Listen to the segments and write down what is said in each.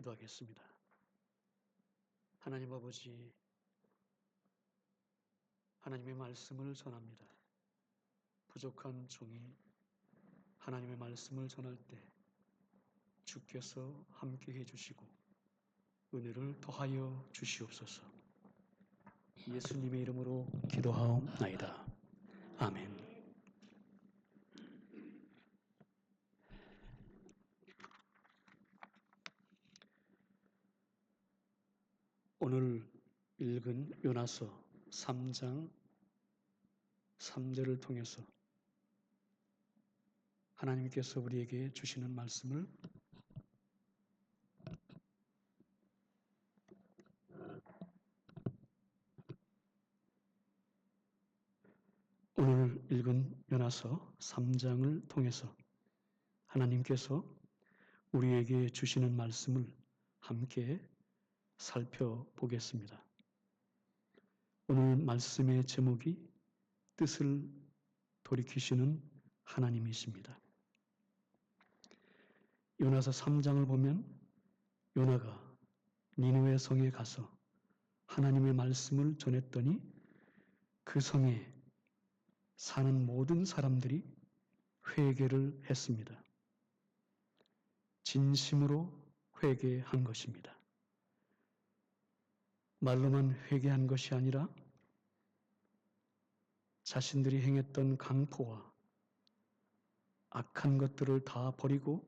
기도하겠습니다. 하나님 아버지, 하나님의 말씀을 전합니다. 부족한 종이 하나님의 말씀을 전할 때 주께서 함께 해주시고 은혜를 더하여 주시옵소서. 예수님의 이름으로 기도하옵나이다. 아멘. 오늘 읽은 요나서 3장 3절을 통해서 하나님께서 우리에게 주시는 말씀을 오늘 읽은 요나서 3장을 통해서 하나님께서 우리에게 주시는 말씀을 함께 살펴보겠습니다. 오늘 말씀의 제목이 뜻을 돌이키시는 하나님이십니다. 요나서 3장을 보면 요나가 니느웨 성에 가서 하나님의 말씀을 전했더니 그 성에 사는 모든 사람들이 회개를 했습니다. 진심으로 회개한 것입니다. 말로만 회개한 것이 아니라 자신들이 행했던 강포와 악한 것들을 다 버리고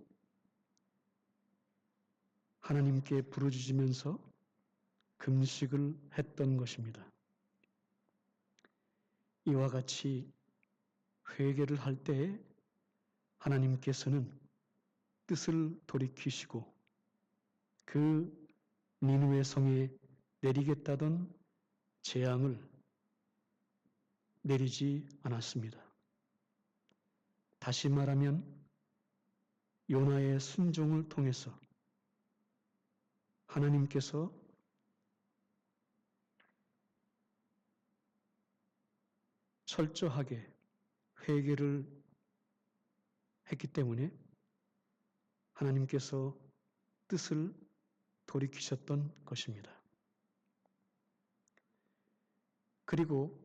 하나님께 부르짖으면서 금식을 했던 것입니다. 이와 같이 회개를 할 때에 하나님께서는 뜻을 돌이키시고 그 니느웨 성에 내리겠다던 재앙을 내리지 않았습니다. 다시 말하면 요나의 순종을 통해서 하나님께서 철저하게 회개를 했기 때문에 하나님께서 뜻을 돌이키셨던 것입니다. 그리고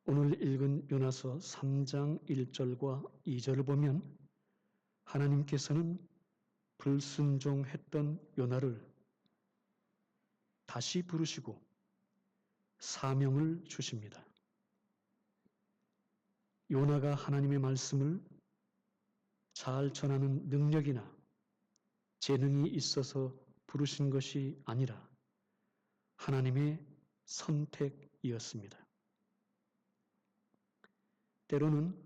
오늘 읽은 요나서 3장 1절과 2절을 보면 하나님께서는 불순종했던 요나를 다시 부르시고 사명을 주십니다. 요나가 하나님의 말씀을 잘 전하는 능력이나 재능이 있어서 부르신 것이 아니라 하나님의 선택이었습니다. 때로는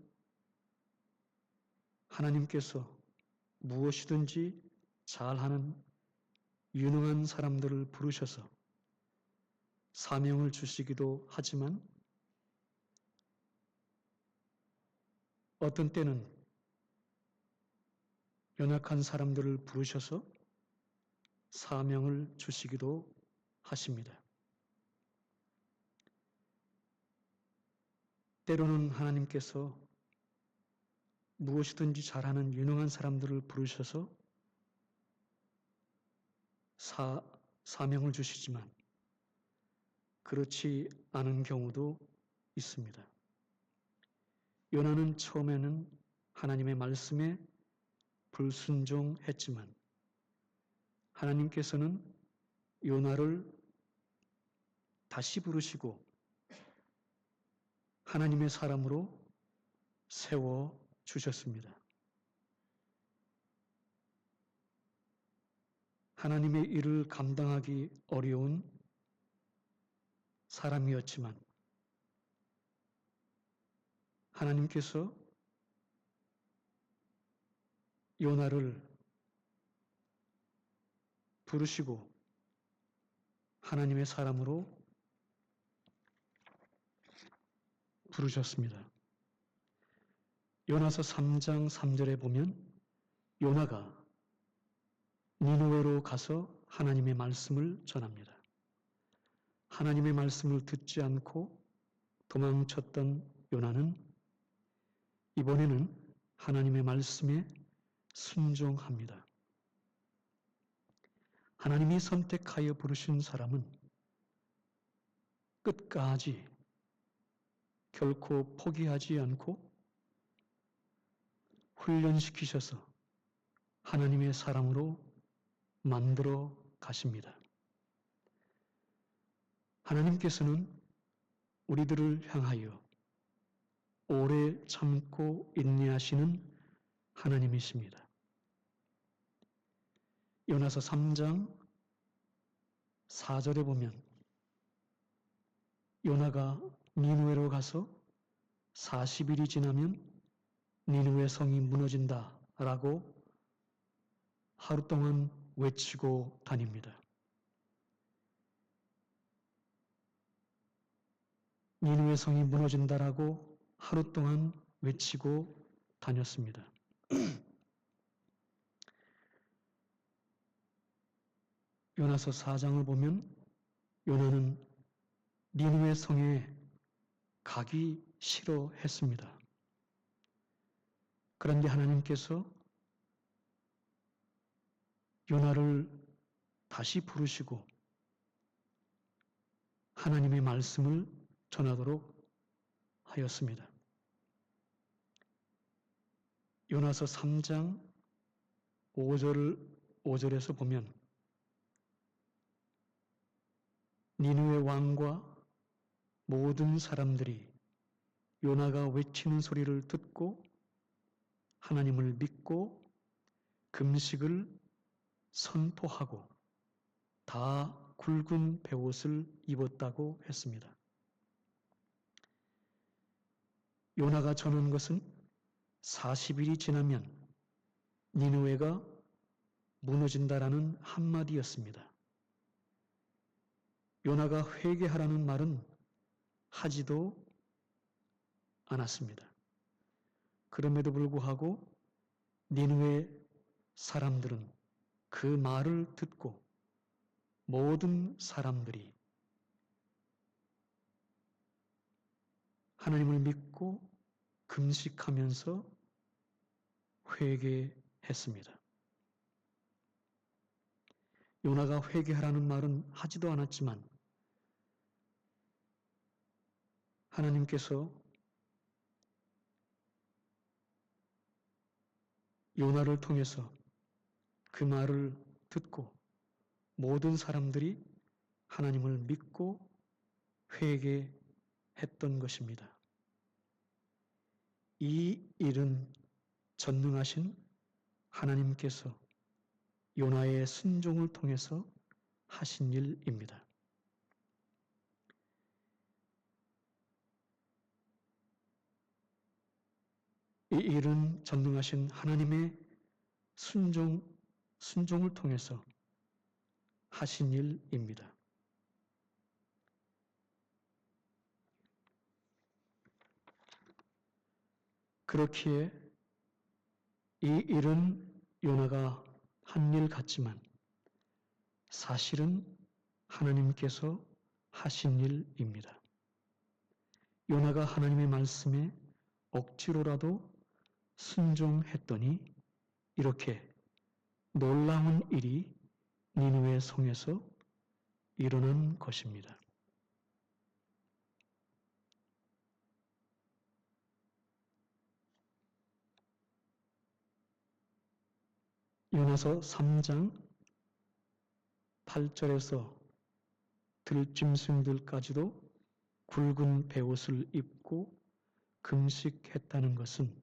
하나님께서 무엇이든지 잘하는 유능한 사람들을 부르셔서 사명을 주시기도 하지만 어떤 때는 연약한 사람들을 부르셔서 사명을 주시기도 하십니다. 때로는 하나님께서 무엇이든지 잘하는 유능한 사람들을 부르셔서 사명을 주시지만 그렇지 않은 경우도 있습니다. 요나는 처음에는 하나님의 말씀에 불순종했지만 하나님께서는 요나를 다시 부르시고 하나님의 사람으로 세워주셨습니다. 하나님의 일을 감당하기 어려운 사람이었지만 하나님께서 요나를 부르시고 하나님의 사람으로 부르셨습니다. 요나서 3장 3절에 보면 요나가 니느웨로 가서 하나님의 말씀을 전합니다. 하나님의 말씀을 듣지 않고 도망쳤던 요나는 이번에는 하나님의 말씀에 순종합니다. 하나님이 선택하여 부르신 사람은 끝까지 결코 포기하지 않고 훈련시키셔서 하나님의 사람으로 만들어 가십니다. 하나님께서는 우리들을 향하여 오래 참고 인내하시는 하나님이십니다. 요나서 3장 4절에 보면 요나가 니느웨로 가서 40일이 지나면 니느웨 성이 무너진다 라고 하루 동안 외치고 다닙니다. 니느웨 성이 무너진다라고 하루 동안 외치고 다녔습니다. 요나서 4장을 보면 요나는 니느웨 성에 가기 싫어했습니다. 그런데 하나님께서 요나를 다시 부르시고 하나님의 말씀을 전하도록 하였습니다. 요나서 3장 5절에서 보면 니느웨 왕과 모든 사람들이 요나가 외치는 소리를 듣고 하나님을 믿고 금식을 선포하고 다 굵은 베옷을 입었다고 했습니다. 요나가 전한 것은 40일이 지나면 니느웨가 무너진다라는 한마디였습니다. 요나가 회개하라는 말은 하지도 않았습니다. 그럼에도 불구하고 니느웨 사람들은 그 말을 듣고 모든 사람들이 하나님을 믿고 금식하면서 회개했습니다. 요나가 회개하라는 말은 하지도 않았지만 하나님께서 요나를 통해서 그 말을 듣고 모든 사람들이 하나님을 믿고 회개했던 것입니다. 이 일은 전능하신 하나님께서 요나의 순종을 통해서 하신 일입니다. 이 일은 전능하신 하나님의 순종을 통해서 하신 일입니다. 그렇기에 이 일은 요나가 한 일 같지만 사실은 하나님께서 하신 일입니다. 요나가 하나님의 말씀에 억지로라도 순종했더니 이렇게 놀라운 일이 니느웨 성에서 일어난 것입니다. 요나서 3장 8절에서 들짐승들까지도 굵은 베옷을 입고 금식했다는 것은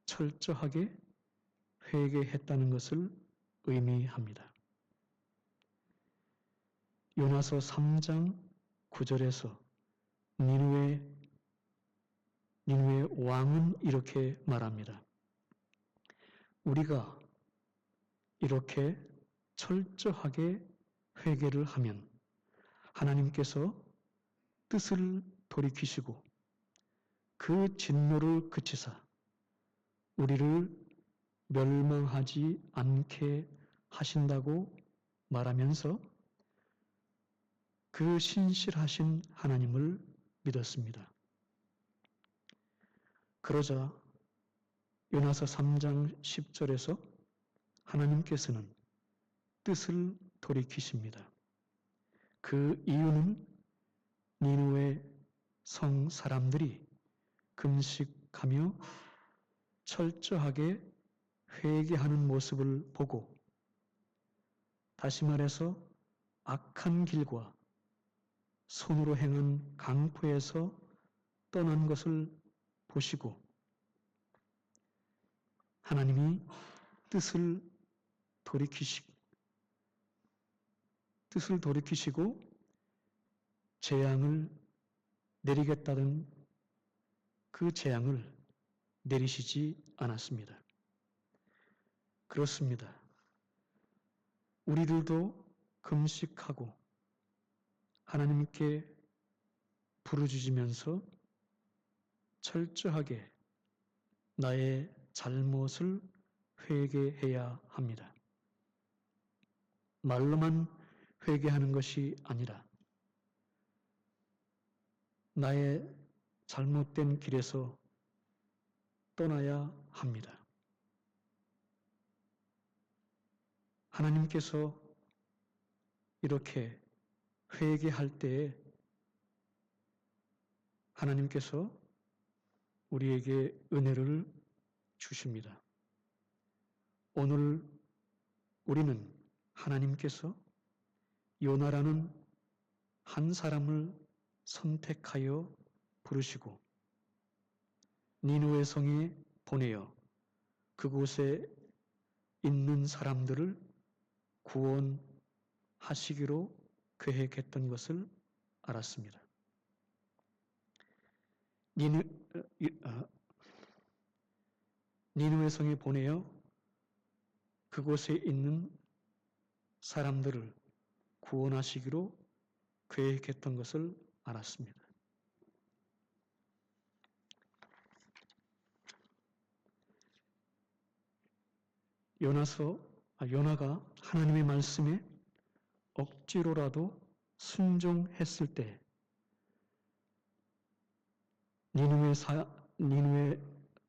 철저하게 회개했다는 것을 의미합니다. 요나서 3장 9절에서 니느웨 왕은 이렇게 말합니다. 우리가 이렇게 철저하게 회개를 하면 하나님께서 뜻을 돌이키시고 그 진노를 그치사 우리를 멸망하지 않게 하신다고 말하면서 그 신실하신 하나님을 믿었습니다. 그러자 요나서 3장 10절에서 하나님께서는 뜻을 돌이키십니다. 그 이유는 니느웨 성 사람들이 금식하며 철저하게 회개하는 모습을 보고, 다시 말해서 악한 길과 손으로 행한 강포에서 떠난 것을 보시고 하나님이 뜻을 돌이키시고 재앙을 내리겠다는 그 재앙을 내리시지 않았습니다. 그렇습니다. 우리들도 금식하고 하나님께 부르짖으면서 철저하게 나의 잘못을 회개해야 합니다. 말로만 회개하는 것이 아니라 나의 잘못된 길에서 떠나야 합니다. 하나님께서 이렇게 회개할 때에 하나님께서 우리에게 은혜를 주십니다. 오늘 우리는 하나님께서 요나라는 한 사람을 선택하여 부르시고 니느웨 성에 보내어 그곳에 있는 사람들을 구원하시기로 계획했던 것을 알았습니다. 니느웨 성에 보내어 그곳에 있는 사람들을 구원하시기로 계획했던 것을 알았습니다. 요나가 하나님의 말씀에 억지로라도 순종했을 때 니느웨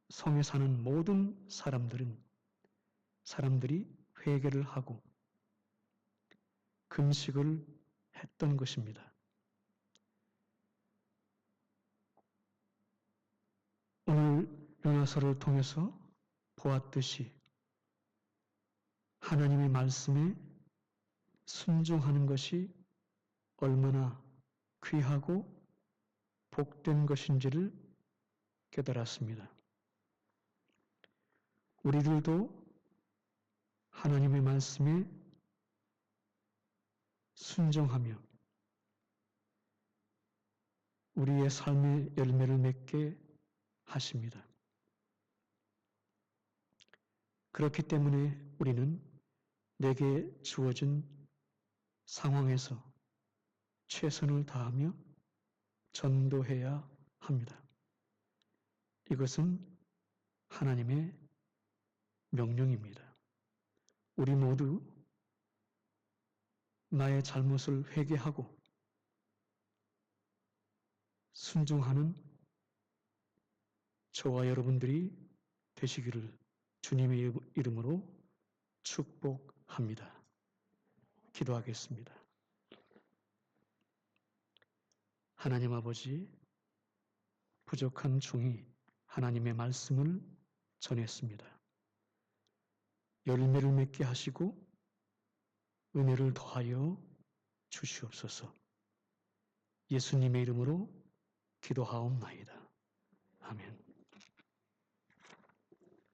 성에 사는 모든 사람들이 회개를 하고 금식을 했던 것입니다. 오늘 요나서를 통해서 보았듯이 하나님의 말씀에 순종하는 것이 얼마나 귀하고 복된 것인지를 깨달았습니다. 우리들도 하나님의 말씀에 순종하며 우리의 삶의 열매를 맺게 하십니다. 그렇기 때문에 우리는 내게 주어진 상황에서 최선을 다하며 전도해야 합니다. 이것은 하나님의 명령입니다. 우리 모두 나의 잘못을 회개하고 순종하는 저와 여러분들이 되시기를 주님의 이름으로 축복합니다. 기도하겠습니다. 하나님 아버지, 부족한 종이 하나님의 말씀을 전했습니다. 열매를 맺게 하시고 은혜를 더하여 주시옵소서. 예수님의 이름으로 기도하옵나이다.